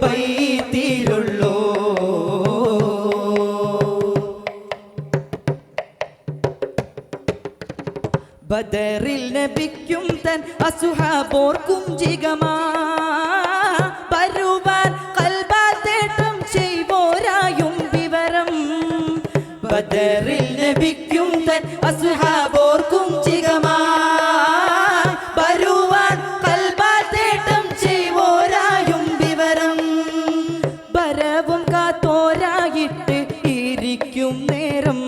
ബൈത്തിലുള്ളോ. ബദറിൽ നബിക്കും തൻ അസുഹാബോർക്കും ജിഗമാ പരുവാൻ കൽബാത്തേട്ടം ചെയ്വോരായും വിവരം. ബദറിൽ നബിക്കും തൻ അസുഹാബോർക്കും ജിഗമാ പരുവാൻ കൽബാത്തേട്ടം ചെയ്വോരായും വിവരം. ബരവും കാത്തോരായിട്ട് ഇരിക്കും നേരം,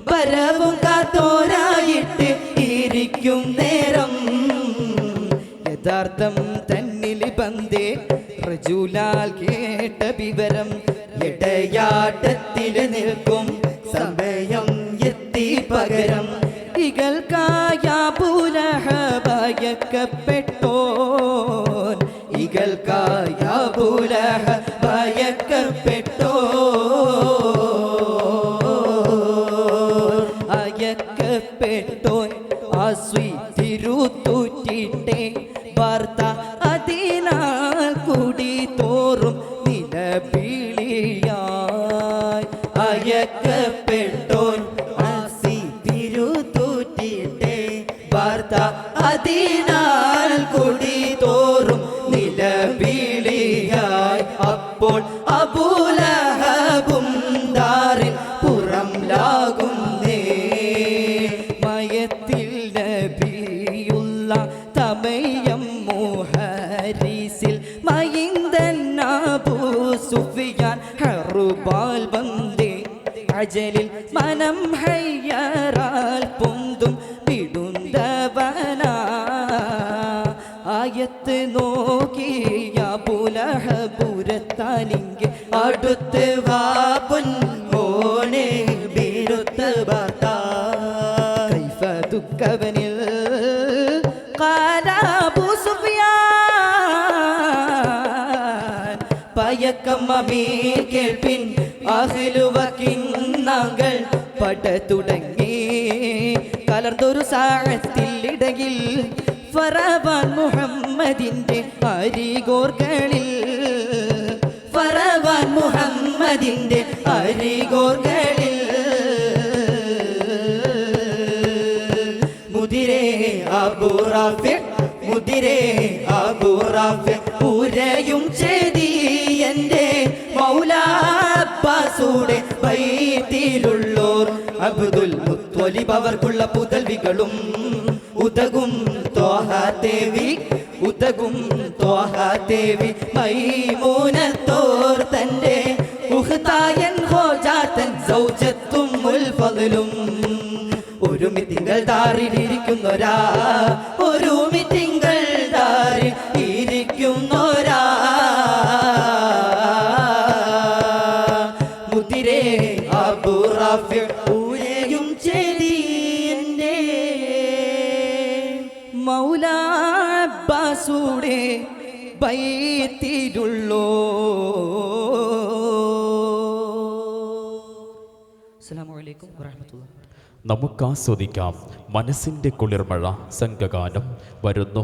ബരവും കാത്തോരായിട്ട് ഇരിക്കും നേരം. യഥാർത്ഥം തന്നിൽ ബന്ധേ റജൂലാൽ കേട്ട വിവരം. ഇടയാട്ടത്തിൽ നിൽക്കും സമയം എത്തി പകരം. ഇകൾക്കായബുലഹബയക്കപ്പെട്ടോൻ, ഇകൾക്കായബുലഹബയക്കപ്പെട്ടോൻ, അയക്കപ്പെട്ടോൻ ആസ്വി തിരുത്തൂറ്റിട്ടേ വാർത്ത. അതിനാൽ കൂടി തോറും നിലവിളിയായി അയക്കപ്പെട്ടോൻ ആസ്വി തിരുത്തൂറ്റിട്ടേ വാർത്ത. അതിനാൽ കൂടി തോറും നിലവിളിയായി. അപ്പോൾ അബൂലഹബും ദാറിൽ പുറം ലാകുന്നേ. മയത്തിൽ നബിയുള്ള തമയം മുഹരിസിൽ മയിന്തൻ അബൂ സുഫിയാൻ ഹറുബാൽ വந்தേ. അജലിൽ മനം ഹയ്യറാൽ പൊന്തും വിടുന്തവനാ. ആയത്ത് നോക്കിയ അബൂലഹബുരത്താലിങ്കെ അടുത്ത് വാ പൊന്നോനെ ബിരുത്ത് ബാത്താ. കൈഫ ദുഃഖവനിൽ ഖാല അബൂ സുഫിയാൻ. പയക്കം അമീർ കേൾപ്പിൻ അഹ്ലുവകിന്നാങ്ങൾ പട തുടങ്ങി. കലർന്നൊരു സാഴത്തിൽ ഇടയിൽ ഫറവാൻ മുഹമ്മദിന്റെ അരികോർകളിൽ, ഫറവാൻ മുഹമ്മദിന്റെ അരികോർകളിൽ. മുദിരേ അബൂ റാഫി, മുദിരേ അബൂ റാഫി പൂരയും ചെയ്തി എന്റെ മൗലാ അബ്ബാസുടെ ബൈത്തിലുള്ളോർ. അബ്ദുൽ മുത്വലിബ് അവർക്കുള്ള പുതൽവികളും ഉതകും ത്വാഹ ദേവി, ഉതകും ത്വാഹ ദേവി. മൈമൂനത്തോർ തന്റെ ഉഖ്തായൻ ഹോജാതൻ സൗജത്തും മുൽഫദലും. ഒരു മിത്തിങ്കൾ ദാറിലിരിക്കുന്നൊരാ, ഒരു മിത്തിങ്കൾ ദാറിൽ ഇരിക്കുന്നൊരാ. മുദിരേ അബൂ റാഫി പൂരയും ചെയ്തി എന്റെ മൗലാ അബ്ബാസുടെ ബൈത്തിലുള്ളോ. അസ്സലാമു അലൈക്കും വറഹ്മത്തുള്ളാഹി. നമുക്കാസ്വദിക്കാം മനസ്സിൻ്റെ കുളിർമഴ സംഘഗാനം വരുന്നു.